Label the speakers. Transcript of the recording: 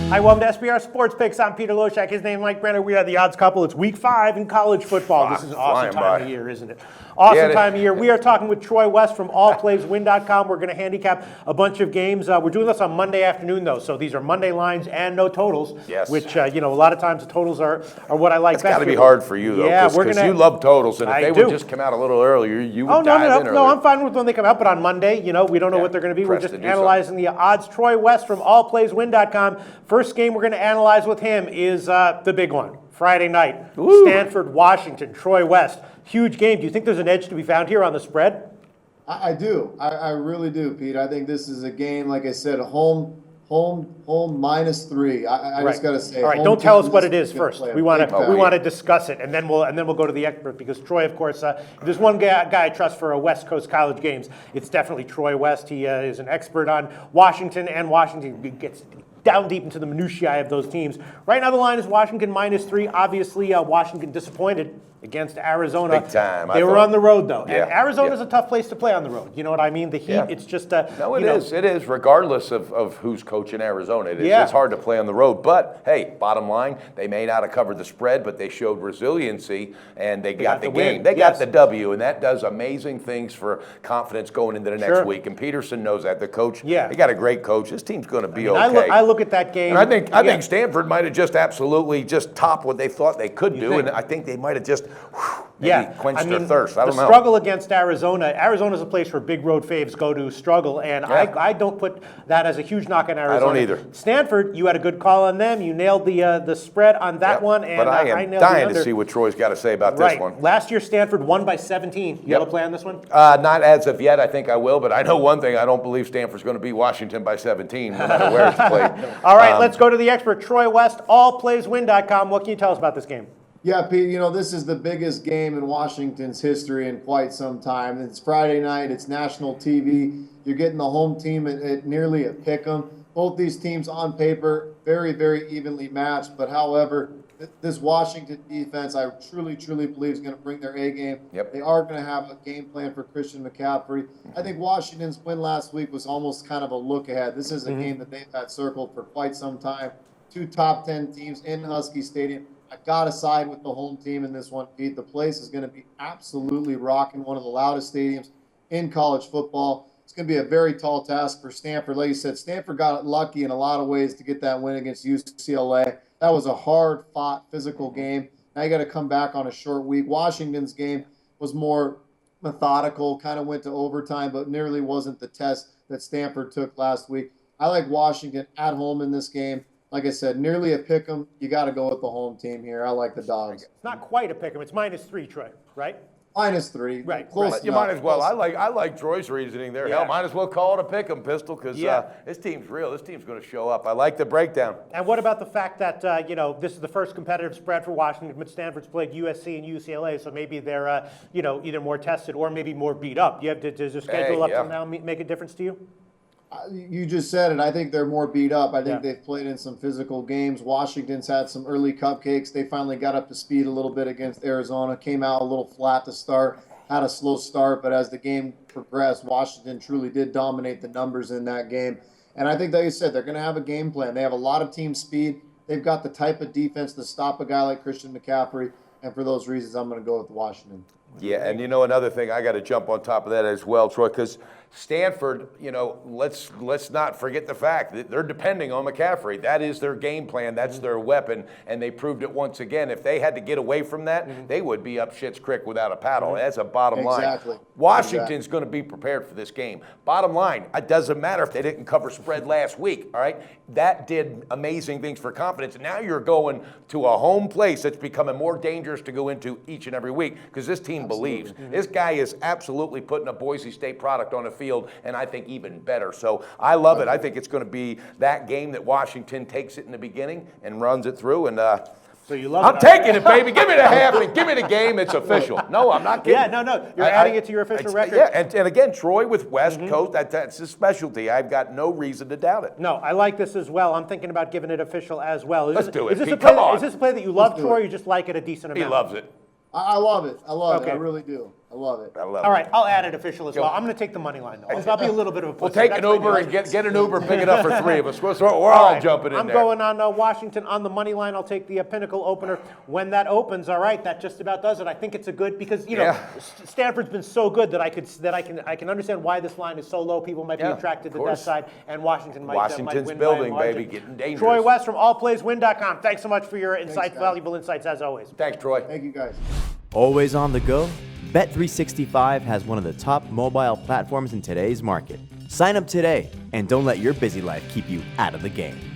Speaker 1: Hi, welcome to SBR Sports Picks. I'm Peter Loshak. His name, Mike Brenner. We are the odds couple. It's week 5 in college football. This is an awesome time of year, isn't it? Awesome time of year. We are talking with Troy West from allplayswin.com. We're going to handicap a bunch of games. We're doing this on Monday afternoon, though, so these are Monday lines and no totals.
Speaker 2: Yes.
Speaker 1: Which, a lot of times the totals are what I like best.
Speaker 2: It's got to be hard for you, though, because you love totals, and if they would just come out a little earlier, you would dive in earlier.
Speaker 1: No, I'm fine with when they come out, but on Monday, we don't know what they're going to be. We're just analyzing the odds. Troy West from allplayswin.com. First game we're going to analyze with him is the big one, Friday night. Ooh. Stanford, Washington, Troy West. Huge game. Do you think there's an edge to be found here on the spread?
Speaker 3: I do. I really do, Pete. I think this is a game, like I said, home -3. I just got to say.
Speaker 1: All right, don't tell us what it is first. We want to discuss it, and then we'll go to the expert, because Troy, of course, if there's one guy I trust for West Coast college games, it's definitely Troy West. He is an expert on Washington, and Washington gets down deep into the minutiae of those teams. Right now the line is Washington -3. Obviously, Washington disappointed against Arizona.
Speaker 2: Big time.
Speaker 1: They were on the road, though. Yeah. And Arizona's a tough place to play on the road. You know what I mean? The heat, it's just...
Speaker 2: No, it is. It is, regardless of who's coaching Arizona. It is. It's hard to play on the road. But, hey, bottom line, they may not have covered the spread, but they showed resiliency, and they got the game. They got the W, and that does amazing things for confidence going into the next week. And Peterson knows that. The coach, they got a great coach. This team's going to be okay.
Speaker 1: I look at that game.
Speaker 2: And I think Stanford might have just absolutely just topped what they thought they could do, and I think they might have just quenched their thirst. I don't know.
Speaker 1: The struggle against Arizona's a place where big road faves go to struggle, and I don't put that as a huge knock on Arizona.
Speaker 2: I don't either.
Speaker 1: Stanford, you had a good call on them. You nailed the spread on that one, and
Speaker 2: but I am dying to see what Troy's got to say about this one.
Speaker 1: Last year, Stanford won by 17. You have a play on this one?
Speaker 2: Not as of yet. I think I will, but I know one thing. I don't believe Stanford's going to beat Washington by 17, no matter where it's played.
Speaker 1: All right, let's go to the expert, Troy West, allplayswin.com. What can you tell us about this game?
Speaker 3: Yeah, Pete, this is the biggest game in Washington's history in quite some time. It's Friday night. It's national TV. You're getting the home team at nearly a pick'em. Both these teams on paper, very, very evenly matched. But, however, this Washington defense, I truly, truly believe is going to bring their A game.
Speaker 2: Yep.
Speaker 3: They are going to have a game plan for Christian McCaffrey. I think Washington's win last week was almost kind of a look ahead. This is a game that they've had circled for quite some time. 2 top 10 teams in Husky Stadium. I got to side with the home team in this one, Pete. The place is going to be absolutely rocking, one of the loudest stadiums in college football. It's going to be a very tall task for Stanford. Like you said, Stanford got lucky in a lot of ways to get that win against UCLA. That was a hard-fought, physical game. Now you got to come back on a short week. Washington's game was more methodical, kind of went to overtime, but nearly wasn't the test that Stanford took last week. I like Washington at home in this game. Like I said, nearly a pick'em. You got to go with the home team here. I like the Dogs.
Speaker 1: It's not quite a pick'em. It's -3, Troy, right?
Speaker 3: -3.
Speaker 1: Right.
Speaker 3: Close
Speaker 2: You might as well. I like Troy's reasoning there. Hell, might as well call it a pick'em, Pistol, because this team's real. This team's going to show up. I like the breakdown.
Speaker 1: And what about the fact that, this is the first competitive spread for Washington, but Stanford's played USC and UCLA, so maybe they're, either more tested or maybe more beat up. Does the schedule up till now make a difference to you?
Speaker 3: You just said it. I think they're more beat up. I think they've played in some physical games. Washington's had some early cupcakes. They finally got up to speed a little bit against Arizona. Came out a little flat to start. Had a slow start, but as the game progressed, Washington truly did dominate the numbers in that game. And I think, like you said, they're going to have a game plan. They have a lot of team speed. They've got the type of defense to stop a guy like Christian McCaffrey. And for those reasons, I'm going to go with Washington.
Speaker 2: Yeah, and another thing, I got to jump on top of that as well, Troy, because Stanford, let's not forget the fact that they're depending on McCaffrey. That is their game plan. That's their weapon, and they proved it once again. If they had to get away from that, they would be up shit's creek without a paddle. That's a bottom line. Washington's going to be prepared for this game. Bottom line, it doesn't matter if they didn't cover spread last week, all right? That did amazing things for confidence. And now you're going to a home place that's becoming more dangerous to go into each and every week because this team believes. This guy is absolutely putting a Boise State product on the field, and I think even better. So I love it. I think it's going to be that game that Washington takes it in the beginning and runs it through. And
Speaker 1: so you love
Speaker 2: I'm taking it, baby. Give me the half and give me the game. It's official. No, I'm not kidding.
Speaker 1: Yeah, no. You're adding it to your official record.
Speaker 2: Yeah, and again, Troy with West Coast, that's his specialty. I've got no reason to doubt it.
Speaker 1: No, I like this as well. I'm thinking about giving it official as well.
Speaker 2: Let's do it.
Speaker 1: Is this a play that you love, Troy, or you just like it a decent amount?
Speaker 2: He loves it.
Speaker 3: I love it. I really do. I love it.
Speaker 2: I love
Speaker 1: All
Speaker 2: it.
Speaker 1: right, I'll add it official as well. I'm going to take the money line, though. I'll be a little bit of a pussy.
Speaker 2: We'll take
Speaker 1: That's
Speaker 2: an
Speaker 1: my
Speaker 2: Uber
Speaker 1: deal.
Speaker 2: and get an Uber, pick it up for three of us. We're all
Speaker 1: right,
Speaker 2: jumping in
Speaker 1: I'm
Speaker 2: there.
Speaker 1: going on Washington on the money line. I'll take the Pinnacle opener when that opens. All right, that just about does it. I think it's a good because Stanford's been so good that I can understand why this line is so low. People might be attracted to that side, and Washington might
Speaker 2: Washington's
Speaker 1: win
Speaker 2: building,
Speaker 1: by a margin.
Speaker 2: baby, getting dangerous.
Speaker 1: Troy West from allplayswin.com. Thanks so much for your valuable insights as always.
Speaker 2: Thanks, Troy.
Speaker 3: Thank you, guys.
Speaker 4: Always on the go? Bet365 has one of the top mobile platforms in today's market. Sign up today and don't let your busy life keep you out of the game.